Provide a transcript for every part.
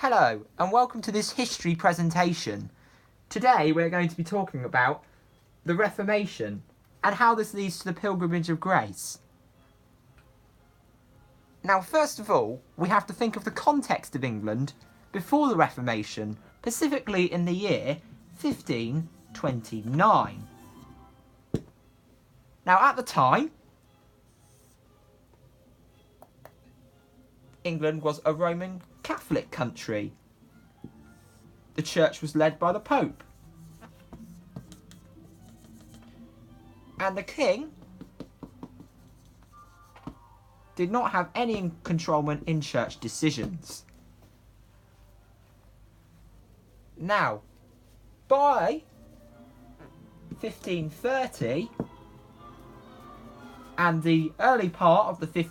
Hello and welcome to this history presentation. Today we're going to be talking about the Reformation and how this leads to the Pilgrimage of Grace. Now first of all, we have to think of the context of England before the Reformation, specifically in the year 1529. Now at the time, England was a Roman Catholic country. The church was led by the Pope. And the king did not have any controlment in church decisions. Now, by 1530 and the early part of the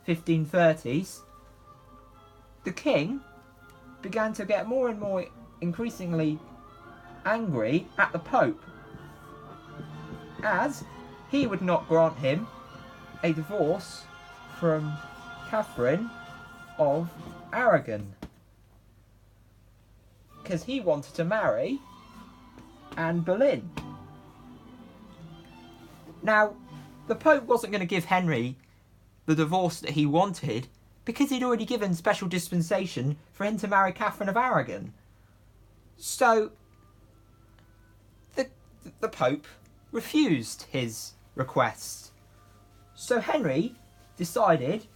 1530s, the king began to get more and more increasingly angry at the Pope, as he would not grant him a divorce from Catherine of Aragon, because he wanted to marry Anne Boleyn. Now, the Pope wasn't going to give Henry the divorce that he wanted, because he'd already given special dispensation for him to marry Catherine of Aragon. So the Pope refused his request. So Henry decided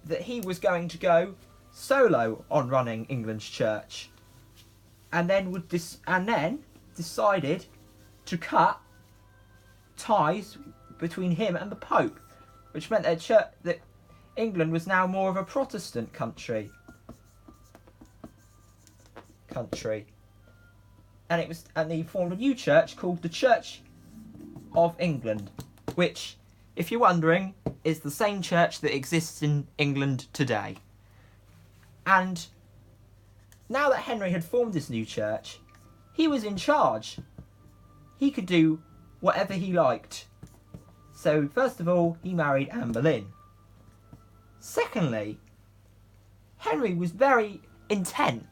that he was going to go solo on running England's church, and then decided to cut ties between him and the Pope, which meant that England was now more of a Protestant country. And he formed a new church called the Church of England, which, if you're wondering, is the same church that exists in England today. And now that Henry had formed this new church, he was in charge. He could do whatever he liked. So, first of all, he married Anne Boleyn. Secondly, Henry was very intent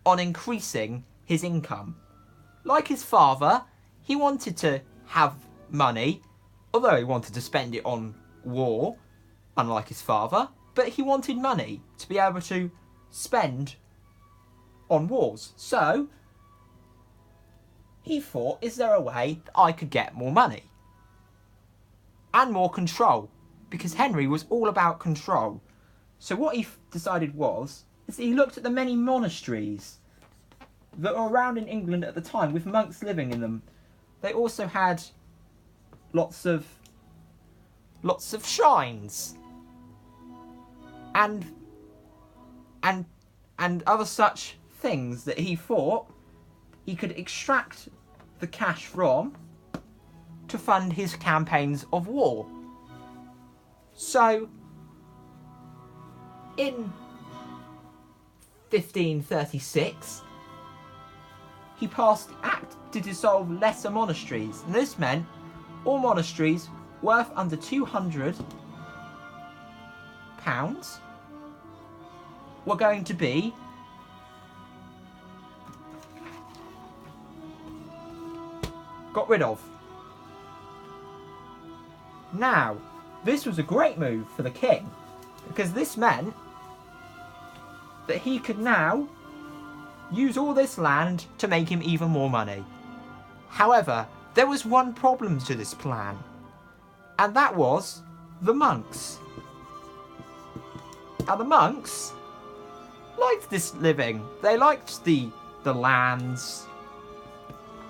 on increasing his income. Like his father, he wanted to have money, although he wanted to spend it on war, unlike his father, but he wanted money to be able to spend on wars. So, he thought, is there a way that I could get more money? And more control, because Henry was all about control. So what he decided is that he looked at the many monasteries that were around in England at the time, with monks living in them. They also had lots of shrines and other such things that he thought he could extract the cash from to fund his campaigns of war. So, in 1536, he passed the Act to dissolve lesser monasteries, and this meant all monasteries worth under £200 were going to be got rid of. Now, this was a great move for the king, because this meant that he could now use all this land to make him even more money. However, there was one problem to this plan, and that was the monks. Now, the monks liked this living. They liked the lands,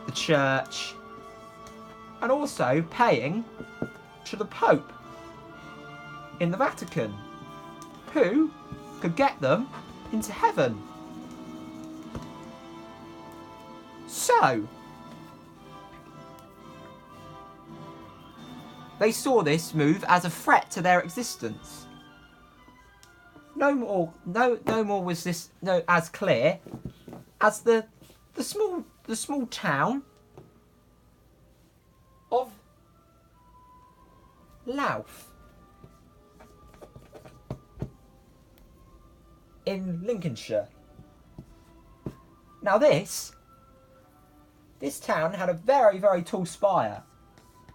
the church, and also paying to the Pope in the Vatican, who could get them into heaven. So, they saw this move as a threat to their existence. No more was this as clear as the small town of Louth. in Lincolnshire. Now this town had a very, very tall spire,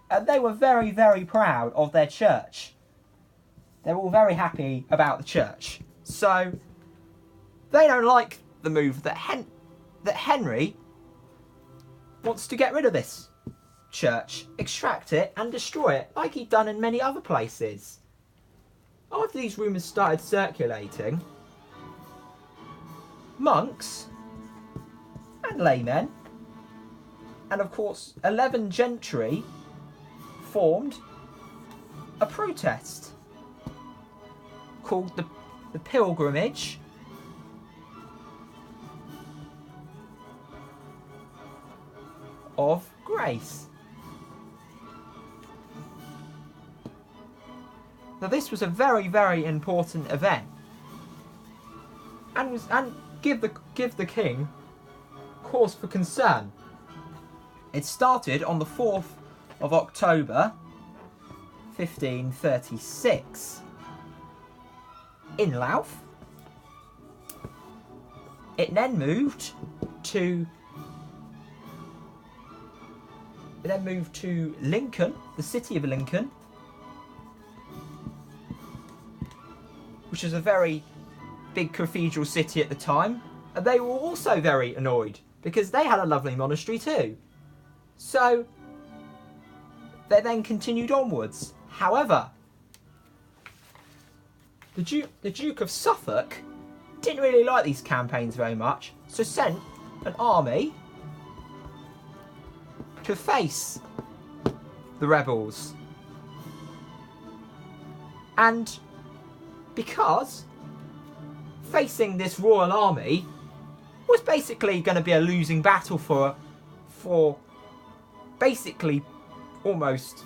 and they were very, very proud of their church. They were all very happy about the church. So they don't like the move that Henry wants to get rid of this church, extract it and destroy it like he'd done in many other places. After these rumours started circulating, monks and laymen, and of course 11 gentry, formed a protest called the Pilgrimage of Grace. Now this was a very, very important event, and give the king cause for concern. It started on the 4th of October 1536 in Louth. It then moved to Lincoln, the city of Lincoln, which is a very big cathedral city at the time, and they were also very annoyed because they had a lovely monastery too. So they then continued onwards. However, the Duke of Suffolk didn't really like these campaigns very much, so sent an army to face the rebels. And because facing this royal army was basically going to be a losing battle for basically almost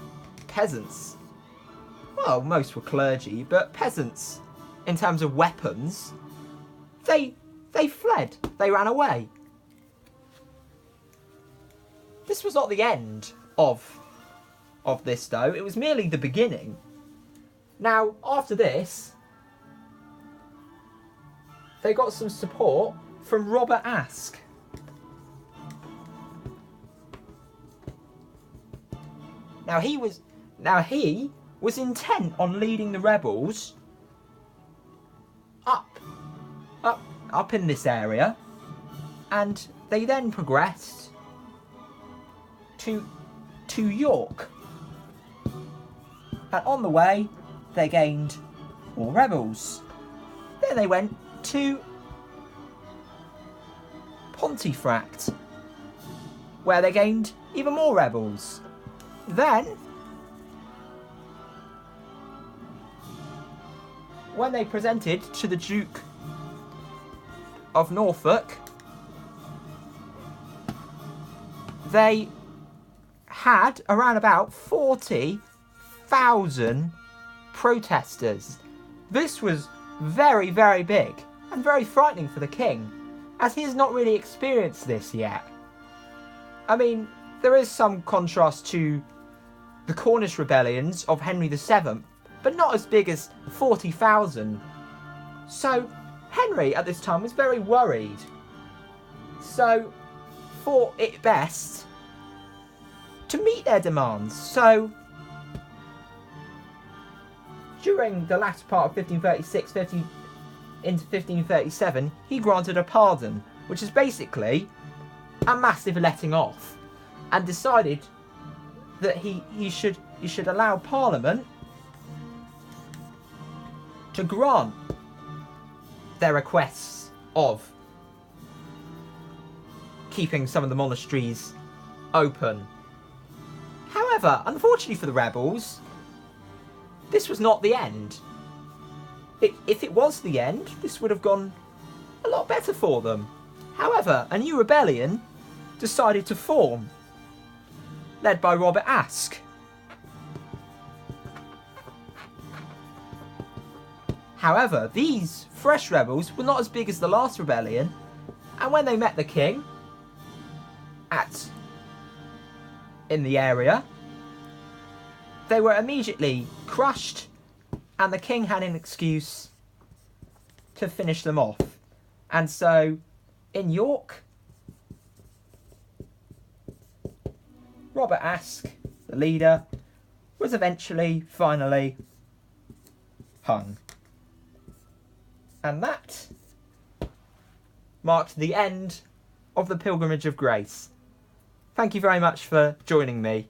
peasants. Well, most were clergy, but peasants in terms of weapons, they fled. They ran away. This was not the end of this though, it was merely the beginning. Now, after this, they got some support from Robert Aske. Now he was intent on leading the rebels up in this area, and they then progressed to York. And on the way, they gained more rebels. Then they went to Pontefract, where they gained even more rebels. Then, when they presented to the Duke of Norfolk, they had around about 40,000 protesters. This was very, very big and very frightening for the king, as he has not really experienced this yet. I mean, there is some contrast to the Cornish rebellions of Henry VII, but not as big as 40,000. So Henry at this time was very worried. So thought it best to meet their demands. So during the latter part of 1536 into 1537, he granted a pardon, which is basically a massive letting off, and decided that he should allow Parliament to grant their requests of keeping some of the monasteries open. However, unfortunately for the rebels, this was not the end. If it was the end, this would have gone a lot better for them. However, a new rebellion decided to form, led by Robert Aske. However, these fresh rebels were not as big as the last rebellion, and when they met the king in the area, they were immediately crushed, and the king had an excuse to finish them off. And so, in York, Robert Aske, the leader, was eventually, finally, hung. And that marked the end of the Pilgrimage of Grace. Thank you very much for joining me.